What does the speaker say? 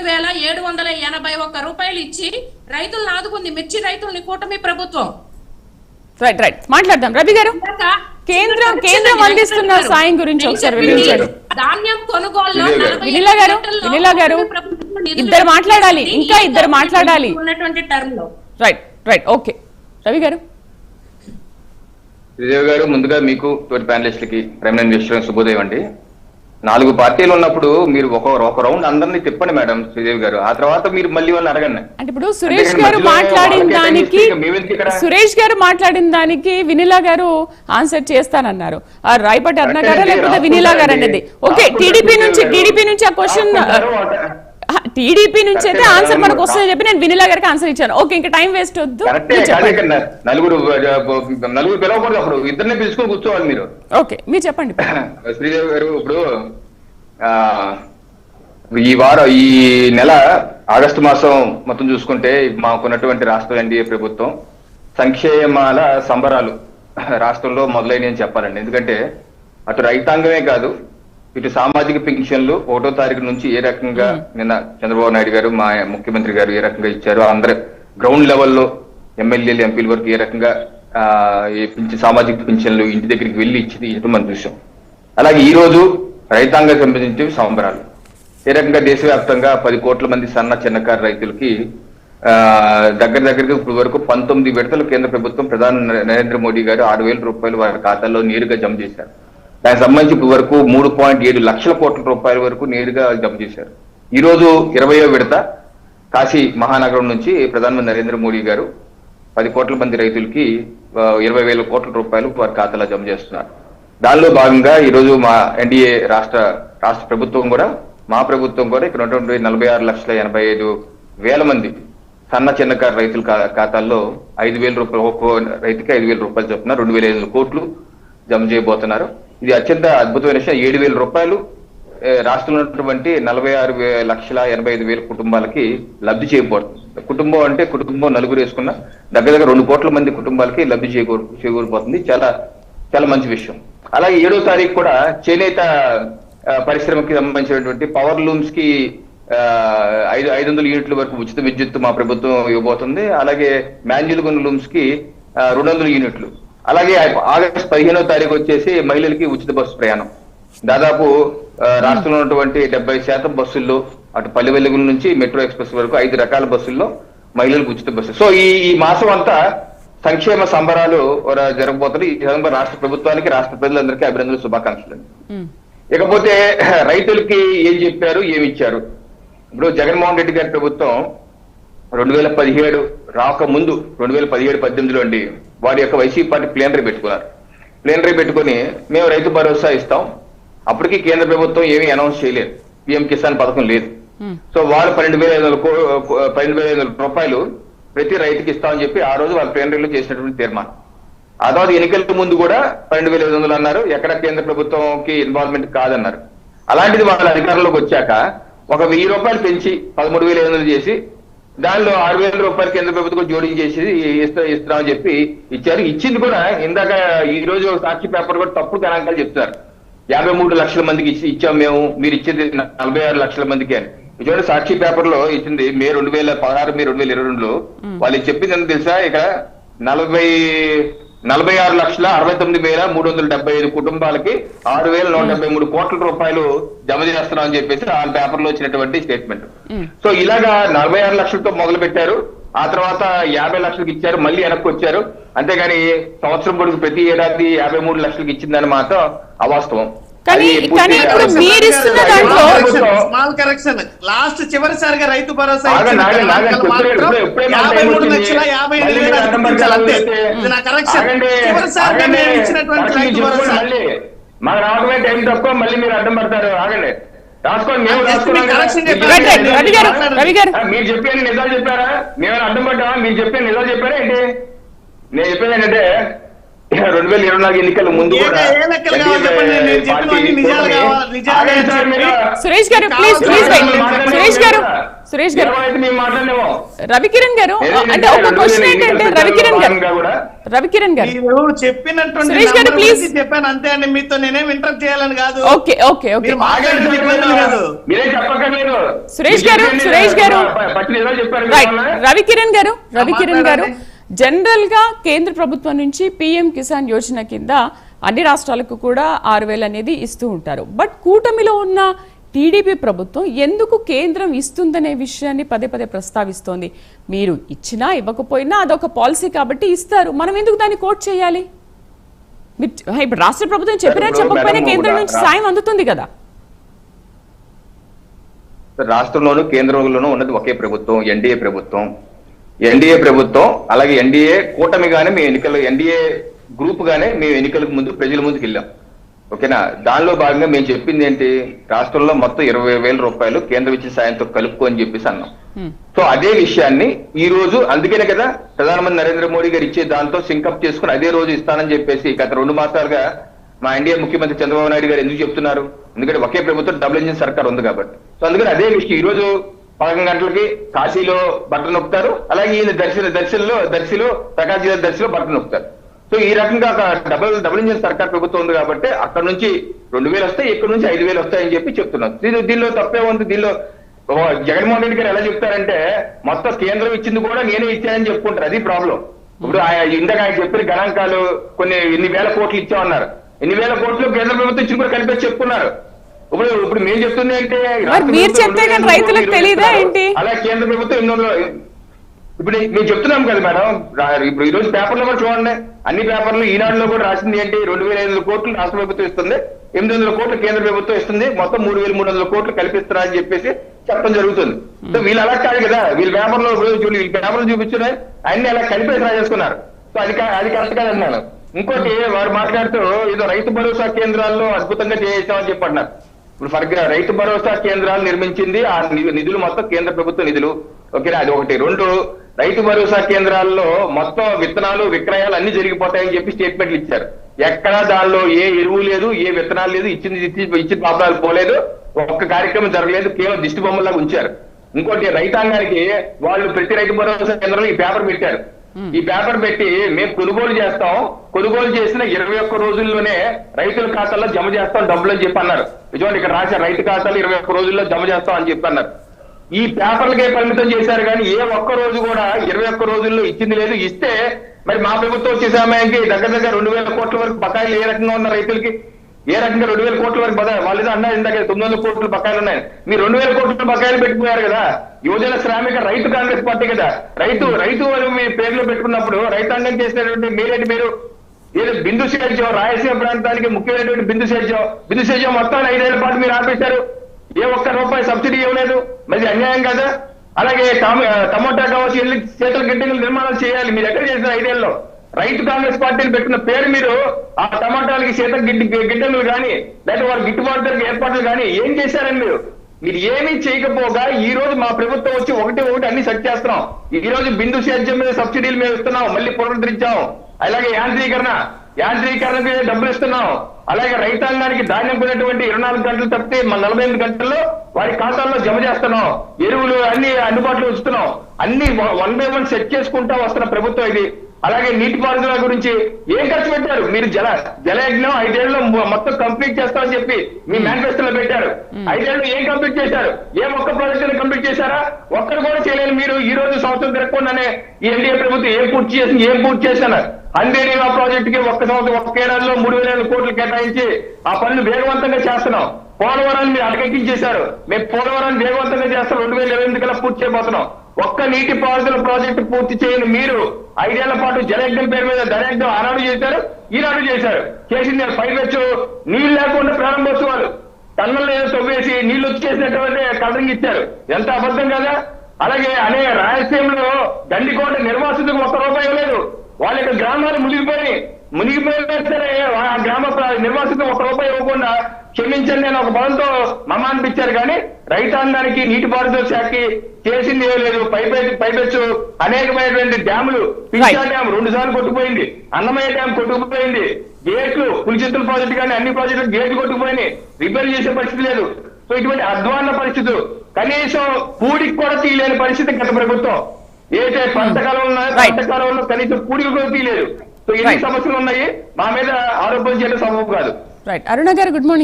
62,781 ఇచ్చి రైతులను ఆదుకుంది మిర్చి రైతుల్ని కూటమి ప్రభుత్వం. రైట్ రైట్ మాట్లాడదాం. రవి గారు, కేంద్రం అందిస్తున్న సాయం గురించి ఒకసారి వివరించండి. ధాన్యం కొనుగోలులో వినిలా గారు ఇద్దరు మాట్లాడాలి, ఇంకా ఇద్దరు మాట్లాడాలి ఉన్నటువంటి టర్మ్ లో. Right right okay. రవి గారు. శ్రీదేవి గారు, ముందుగా మీకు తోటి ప్యానలిస్టులకి ప్రైమ్ మినిస్టర్ శుభోదయం అండి. 4 పార్టీలు ఉన్నప్పుడు మీరు ఒక రౌండ్ అందరినీ తిప్పండి మేడం శ్రీదేవి గారు, ఆ తర్వాత మీరు మళ్ళీ వాళ్ళని అడగండి. అంటే ఇప్పుడు సురేష్ గారు మాట్లాడిన దానికి వినిలా గారు ఆన్సర్ చేస్తానన్నారు. రాయపాటి అరుణ గారు లేకపోతే వినిలా గారు అనేది ఓకే. టీడీపీ నుంచి ఆ క్వశ్చన్ టీడీపీ నుంచి అయితే ఆన్సర్ మనకు వస్తుందని చెప్పి నేను వినిలా గారికి ఆన్సర్ ఇచ్చాను. ఓకే, ఇంకా టైం వేస్ట్ వద్దు. నలుగురు పిలవకూడదు, అప్పుడు ఇద్దరిని పిలుచుకొని కూర్చోవాలి మీరు. ఓకే, మీరు చెప్పండి శ్రీదేవి గారు. ఇప్పుడు ఈ నెల ఆగస్టు మాసం మొత్తం చూసుకుంటే మాకున్నటువంటి రాష్ట్ర ఎన్డీఏ ప్రభుత్వం సంక్షేమాల సంబరాలు రాష్ట్రంలో మొదలైనని చెప్పాలండి. ఎందుకంటే అటు రైతాంగమే కాదు, ఇటు సామాజిక పెన్షన్లు 1వ తారీఖు నుంచి ఏ రకంగా నిన్న చంద్రబాబు నాయుడు గారు మా ముఖ్యమంత్రి గారు ఏ రకంగా ఇచ్చారో, అందరూ గ్రౌండ్ లెవెల్లో ఎమ్మెల్యేలు ఎంపీల వరకు ఏ రకంగా సామాజిక పెన్షన్లు ఇంటి దగ్గరికి వెళ్ళి ఇచ్చి మనం చూసాం. అలాగే ఈ రోజు రైతాంగం సంబంధించి సంబరాలు ఏ రకంగా దేశవ్యాప్తంగా 10 కోట్ల మంది సన్న చిన్నకారు రైతులకి దగ్గరగా ఇప్పుడు వరకు 19 విడతలు కేంద్ర ప్రభుత్వం ప్రధాని నరేంద్ర మోడీ గారు 6,000 రూపాయలు వారి ఖాతాల్లో నేరుగా జమ చేశారు. దానికి సంబంధించి ఇప్పుడు వరకు 3.7 లక్షల కోట్ల రూపాయల వరకు నేరుగా జమ చేశారు. ఈ రోజు 20వ విడత కాశీ మహానగరం నుంచి ప్రధానమంత్రి నరేంద్ర మోడీ గారు 10 కోట్ల మంది రైతులకి 20,000 కోట్ల రూపాయలు వారి ఖాతాలో జమ చేస్తున్నారు. దానిలో భాగంగా ఈ రోజు మా ఎన్డీఏ రాష్ట్ర ప్రభుత్వం కూడా, మా ప్రభుత్వం కూడా ఇక్కడ ఉన్నటువంటి 46,85,000 మంది సన్న చిన్నకారు రైతుల ఖాతాల్లో 5,000 రూపాయలు, ఒక్కో రైతుకి 5,000 రూపాయలు చొప్పున 2,500 కోట్లు జమ చేయబోతున్నారు. ఇది అత్యంత అద్భుతమైన విషయం. 7,000 రూపాయలు రాష్ట్రంలో ఉన్నటువంటి 46,85,000 కుటుంబాలకి లబ్ధి చేయబోతుంది. కుటుంబం అంటే కుటుంబం నలుగురు వేసుకున్న దగ్గర 2 కోట్ల మంది కుటుంబాలకి లబ్ధి చేకూరిపోతుంది. చాలా చాలా మంచి విషయం. అలాగే 7వ తారీఖు కూడా చేనేత పరిశ్రమకి సంబంధించినటువంటి పవర్ లూమ్స్ కి 500 యూనిట్ల వరకు ఉచిత విద్యుత్ మా ప్రభుత్వం ఇవ్వబోతుంది. అలాగే మాన్యువల్ గన్ లూమ్స్ కి 200 యూనిట్లు. అలాగే ఆగస్టు 15వ తారీఖు వచ్చేసి మహిళలకి ఉచిత బస్సు ప్రయాణం. దాదాపు రాష్ట్రంలో ఉన్నటువంటి 70% బస్సుల్లో, అటు పల్లె వెలుగుల నుంచి మెట్రో ఎక్స్ప్రెస్ వరకు 5 రకాల బస్సుల్లో మహిళలకు ఉచిత బస్సు. సో ఈ మాసం అంతా సంక్షేమ సంబరాలు జరగబోతుంది. ఈ సందర్భంగా రాష్ట్ర ప్రభుత్వానికి, రాష్ట్ర ప్రజలందరికీ అభినందనలు, శుభాకాంక్షలు. ఇకపోతే రైతులకి ఏం చెప్పారు, ఏమి ఇచ్చారు? ఇప్పుడు జగన్మోహన్ రెడ్డి గారి ప్రభుత్వం 2017 రాకముందు 2017-18లో అండి వారి యొక్క వైసీపీ పార్టీ ప్లేనరీ పెట్టుకున్నారు. ప్లేనరీ పెట్టుకుని మేము రైతు భరోసా ఇస్తాం. అప్పటికి కేంద్ర ప్రభుత్వం ఏమీ అనౌన్స్ చేయలేదు, పిఎం కిసాన్ పథకం లేదు. సో వాళ్ళు 12,500 రూపాయలు ప్రతి రైతుకి ఇస్తామని చెప్పి ఆ రోజు వాళ్ళ ప్లేనరీలో చేసినటువంటి తీర్మానం. ఆ తర్వాత ఎన్నికల ముందు కూడా 12,500 అన్నారు, ఎక్కడ కేంద్ర ప్రభుత్వంకి ఇన్వాల్వ్మెంట్ కాదన్నారు. అలాంటిది వాళ్ళ అధికారంలోకి వచ్చాక 1,000 రూపాయలు పెంచి 13,500 చేసి దానిలో 6,000 రూపాయలు కేంద్ర ప్రభుత్వం జోడించేసి ఇస్తున్నామని చెప్పి ఇచ్చారు. ఇచ్చింది కూడా ఇందాక ఈ రోజు సాక్షి పేపర్ కూడా తప్పుడు గణాంకాలు చెప్తున్నారు. 53 లక్షల మందికి ఇచ్చాం మేము, మీరు ఇచ్చింది 46 లక్షల మందికి అని. చూడండి, సాక్షి పేపర్ లో ఇచ్చింది మే 2016, మే 2022లో వాళ్ళు చెప్పింది ఎంత తెలుసా? ఇక 46,69,375 కుటుంబాలకి 6,173 కోట్ల రూపాయలు జమ చేస్తున్నాం అని చెప్పేసి ఆ పేపర్ లో వచ్చినటువంటి స్టేట్మెంట్. సో ఇలాగా 46 లక్షలతో మొదలు పెట్టారు, ఆ తర్వాత 50 లక్షలకు ఇచ్చారు, మళ్ళీ వెనక్కి వచ్చారు. అంతేగాని సంవత్సరం పొడుగు ప్రతి ఏడాది 53 లక్షలకు ఇచ్చిందని మాత్రం అవాస్తవం. చివరిసారిగా రైతు భరోసా మాకు రావడమే టైం తక్కువ, మళ్ళీ మీరు అడ్డం పడతారు. ఆగండి, రాసుకోండి. మీరు చెప్పేది నిజాలు చెప్పారా? మేమైనా అడ్డం పడ్డామా? మీరు చెప్పేది నిజాలు చెప్పారా ఏంటి? నేను చెప్పేది ఏంటంటే 2024 ఎన్నికల ముందు కూడా సురేష్ గారు ప్లీజ్ సురేష్ గారు సురేష్ గారు మేము మాట్లాడలేమో. రవికిరణ్ గారు అంటే ఒక క్వశ్చన్ ఏంటంటే రవికిరణ్ గారు మీరు చెప్పినటువంటి సురేష్ గారు ప్లీజ్ చెప్పాను అంతే అండి, మీతో నేనేం ఇంటరప్ట్ చేయాలని కాదు. ఓకే ఓకే ఓకే కాదు మీరే చెప్పక్కర్లేదు. సురేష్ గారు రవికిరణ్ గారు జనరల్ గా కేంద్ర ప్రభుత్వం నుంచి పిఎం కిసాన్ యోజన కింద అన్ని రాష్ట్రాలకు కూడా 6,000 అనేది ఇస్తూ ఉంటారు. బట్ కూటమిలో ఉన్న టీడీపీ ప్రభుత్వం ఎందుకు కేంద్రం ఇస్తుందనే విషయాన్ని పదే పదే ప్రస్తావిస్తోంది. మీరు ఇచ్చినా ఇవ్వకపోయినా అదొక పాలసీ కాబట్టి ఇస్తారు, మనం ఎందుకు దాన్ని కోట్ చేయాలి? ఇప్పుడు రాష్ట్ర ప్రభుత్వం చెప్పినా చెప్పకపోయినా కేంద్రం నుంచి సాయం అందుతుంది కదా. రాష్ట్రంలోనూ కేంద్రంలోనూ ఉన్నది ఒకే ప్రభుత్వం, ఎన్డీఏ ప్రభుత్వం. ఎన్డీఏ ప్రభుత్వం అలాగే ఎన్డీఏ కూటమి గానే మేము ఎన్నికలు, ఎన్డీఏ గ్రూప్ గానే మేము ఎన్నికలకు ముందు ప్రజల ముందుకు వెళ్ళాం. ఓకేనా? దానిలో భాగంగా మేము చెప్పింది ఏంటి, రాష్ట్రంలో మొత్తం 20,000 రూపాయలు కేంద్రం ఇచ్చిన సాయంతో కలుపుకో అని చెప్పేసి అన్నాం. సో అదే విషయాన్ని ఈ రోజు, అందుకనే కదా ప్రధానమంత్రి నరేంద్ర మోడీ గారు ఇచ్చే దాంతో సింకప్ చేసుకుని అదే రోజు ఇస్తానని చెప్పేసి గత 2 మాసాలుగా మా ఎన్డీఏ ముఖ్యమంత్రి చంద్రబాబు నాయుడు గారు ఎందుకు చెప్తున్నారు? ఎందుకంటే ఒకే ప్రభుత్వం డబుల్ ఇంజిన్ సర్కార్ ఉంది కాబట్టి. సో అందుకని అదే విషయం ఈ రోజు 11 గంటలకి కాశీలో బట్టలు నొక్కుతారు, అలాగే ఈయన దర్శిలో ప్రకాశ్ జిల్లా దర్శిలో బట్టలు నొక్కుతారు. సో ఈ రకంగా డబుల్ ఇంజిన్ సర్కార్ ప్రభుత్వం ఉంది కాబట్టి అక్కడ నుంచి 2,000 వస్తాయి, ఇక్కడ నుంచి 5,000 వస్తాయని చెప్పి చెప్తున్నారు. దీనిలో తప్పే ఉంది. దీనిలో జగన్మోహన్ రెడ్డి గారు ఎలా చెప్తారంటే మొత్తం కేంద్రం ఇచ్చింది కూడా నేనే ఇచ్చానని చెప్పుకుంటారు. అది ప్రాబ్లం. ఇప్పుడు ఇందాక ఆయన చెప్పిన గణాంకాలు కొన్ని ఎన్ని వేల కోట్లు ఇచ్చామన్నారు. ఎన్ని వేల కోట్లు కేంద్ర ప్రభుత్వం ఇచ్చి కూడా కలిపి చెప్పుకున్నారు. ఇప్పుడు మేము చెప్తుంది అంటే మీరు చెప్తే కానీ రైతులకు తెలియదా ఏంటి? అలా కేంద్ర ప్రభుత్వం ఎన్నో ఇప్పుడు మేము చెప్తున్నాం కదా మేడం. ఇప్పుడు ఈ రోజు పేపర్లో కూడా చూడండి, అన్ని పేపర్లు ఈనాడులో కూడా రాసింది ఏంటి, 2,500 కోట్లు రాష్ట్ర ప్రభుత్వం ఇస్తుంది, 800 కోట్లు కేంద్ర ప్రభుత్వం ఇస్తుంది, మొత్తం 3,300 కోట్లు కల్పిస్తారా అని చెప్పేసి చెప్పడం జరుగుతుంది. సో వీళ్ళు అలా కాదు కదా, వీళ్ళ పేపర్లో చూపించున్నాయి అన్ని అలా కలిపేసి రాజేసుకున్నారు. సో అది కరెక్ట్ కాదన్నాను. ఇంకోటి వారు మాట్లాడుతూ ఏదో రైతు భరోసా కేంద్రాల్లో అద్భుతంగా చేసామని చెప్పంటున్నారు. ఇప్పుడు రైతు భరోసా కేంద్రాలు నిర్మించింది ఆ నిధులు మొత్తం కేంద్ర ప్రభుత్వ నిధులు. ఓకేనా? అది ఒకటి. 2, రైతు భరోసా కేంద్రాల్లో మొత్తం విత్తనాలు విక్రయాలు అన్ని జరిగిపోతాయని చెప్పి స్టేట్మెంట్లు ఇచ్చారు. ఎక్కడా దానిలో ఏ ఎరువు లేదు, ఏ విత్తనాలు లేదు, ఇచ్చిన పాపాలు పోలేదు, ఒక్క కార్యక్రమం జరగలేదు, కేవలం దిష్టి బొమ్మలాగా ఉంచారు. ఇంకోటి రైతాంగానికి వాళ్ళు ప్రతి రైతు భరోసా కేంద్రంలో ఈ పేపర్ పెట్టారు. ఈ పేపర్ పెట్టి మేము కొనుగోలు చేస్తాం, కొనుగోలు చేసిన 21 రోజుల్లోనే రైతుల ఖాతాల్లో జమ చేస్తాం డబ్బులు అని చెప్పి అన్నారు. నిజంగా ఇక్కడ రాశారు, రైతు ఖాతాలు 21 రోజుల్లో జమ చేస్తాం అని చెప్పి అన్నారు. ఈ పేపర్లకే పరిమితం చేశారు కానీ ఏ ఒక్క రోజు కూడా 21 రోజుల్లో ఇచ్చింది లేదు. ఇస్తే మరి మా ప్రభుత్వం వచ్చే సమయానికి దగ్గర 2,000 కోట్ల వరకు బకాయిలు ఏ రకంగా ఉన్న రైతులకి, ఏ రకంగా 2,000 కోట్ల వరకు వాళ్ళు అన్నారు ఇందాక 900 కోట్ల బకాయిలు ఉన్నాయి. మీరు 2,000 కోట్ల బకాయిలు పెట్టిపోయారు కదా. యువజన శ్రామిక రైతు కాంగ్రెస్ పార్టీ కదా. రైతు మీ పేర్లు పెట్టుకున్నప్పుడు రైతాంగం చేసినటువంటి మీరు ఏదో బిందు సేద్యం, రాయలసీమ ప్రాంతానికి ముఖ్యమైనటువంటి బిందు సేద్యం మొత్తం 5 ఏళ్ల పాటు మీరు ఆపేశారు. ఏ ఒక్క రూపాయి సబ్సిడీ ఇవ్వలేదు. మరి అన్యాయం కదా. అలాగే టమోటా కావచ్చు, శీతల గిడ్డంగులు నిర్మాణం చేయాలి. మీరు ఎక్కడ చేసిన 5 ఏళ్ళలో రైతు కాంగ్రెస్ పార్టీని పెట్టిన పేరు మీరు ఆ టమాటాలకి శీతల గిడ్డంగులు కానీ లేదా వారి గిట్టుబాటు ధరకు ఏర్పాట్లు కానీ ఏం చేశారని మీరు ఏమీ చేయకపోగా ఈ రోజు మా ప్రభుత్వం వచ్చి ఒకటి అన్ని సెట్ చేస్తున్నాం. ఈ రోజు బిందు సేద్యం మీద సబ్సిడీలు మేము ఇస్తున్నాం, మళ్ళీ పునరుద్ధరించాం. అలాగే యాంత్రీకరణకి డబ్బులు ఇస్తున్నాం. అలాగే రైతాంగానికి ధాన్యం కొనేటువంటి 24 గంటలు తప్పితే 48 గంటల్లో వారి ఖాతాల్లో జమ చేస్తున్నాం. ఎరువులు అన్ని అందుబాటులో ఉంచుతున్నాం. అన్ని 1 by 1 సెట్ చేసుకుంటా వస్తున్న ప్రభుత్వం ఇది. అలాగే నీటిపారుదల గురించి ఏం ఖర్చు పెట్టారు మీరు? జలయజ్ఞం 5 ఏళ్ళలో మొత్తం కంప్లీట్ చేస్తామని చెప్పి మీ మేనిఫెస్టోలో పెట్టారు. 5 ఏళ్ళు ఏం కంప్లీట్ చేశారు? ఏ ఒక్క ప్రాజెక్టుని కంప్లీట్ చేశారా? ఒక్కరు కూడా చేయలేదు. మీరు ఈ రోజు సంవత్సరం తిరగకుండానే ఈ ఎన్డీఏ ప్రభుత్వం ఏం పూర్తి చేశారు? అందేరీవా ప్రాజెక్ట్ కి ఒక్క ఏడాదిలో 3,000 కోట్లు కేటాయించి ఆ పనులు వేగవంతంగా చేస్తున్నాం. పోలవరాన్ని మీరు అటకెక్కించేశారు. మేము పోలవరాన్ని వేగవంతంగా చేస్తాం. 2028 కల్లా పూర్తి చేయబోతున్నాం. ఒక్క నీటి పారుదల ప్రాజెక్టు పూర్తి చేయని మీరు 5 ఏళ్ల పాటు జలయజ్ఞం పేరు మీద ధనయజ్ఞం ఆనాడు చేశారు, ఈనాడు చేశారు. చేసింది పైపెచ్చు నీళ్లు లేకుండా ప్రారంభోత్సవాలు, టన్నులు ఏదో తవ్వేసి నీళ్లు వచ్చేసినటువంటి కలరింగ్ ఇచ్చారు. ఎంత అబద్ధం కదా. అలాగే అనేక రాయలసీమలో గండికోట నిర్వాసితులకు ₹1 ఇవ్వలేదు. వాళ్ళ యొక్క గ్రామాలు మునిగిపోయినా సరే ఆ గ్రామ నిర్వాసితులు ₹1 ఇవ్వకుండా క్షమించండి అని ఒక పదంతో మమ్మ అనిపించారు. కానీ రైతాంగానికి నీటిపారుదల శాఖకి చేసింది ఏం లేదు. పైపెచ్చు అనేకమైనటువంటి డ్యాములు, పిచ్చా డ్యామ్ 2 సార్లు కొట్టుకుపోయింది, అన్నమయ్య డ్యామ్ కొట్టుకుపోయింది, గేట్లు పులిచింతల ప్రాజెక్టు కానీ అన్ని ప్రాజెక్టులు గేట్లు కొట్టుకుపోయినాయి, రిపేర్ చేసే పరిస్థితి లేదు. సో ఇటువంటి అధ్వాన్న పరిస్థితులు కనీసం పూడికి కూడా తీయలేని పరిస్థితి గత ప్రభుత్వం. ఏదైతే పంటకాలం ఉన్నాయో పంటకాలంలో కనీసం పూడికి కూడా తీయలేదు. సో ఎన్ని సమస్యలు ఉన్నాయి, మా మీద ఆరోపణ చేయడం సంభవం కాదు. రైట్. అరుణ గారు గుడ్ మార్నింగ్.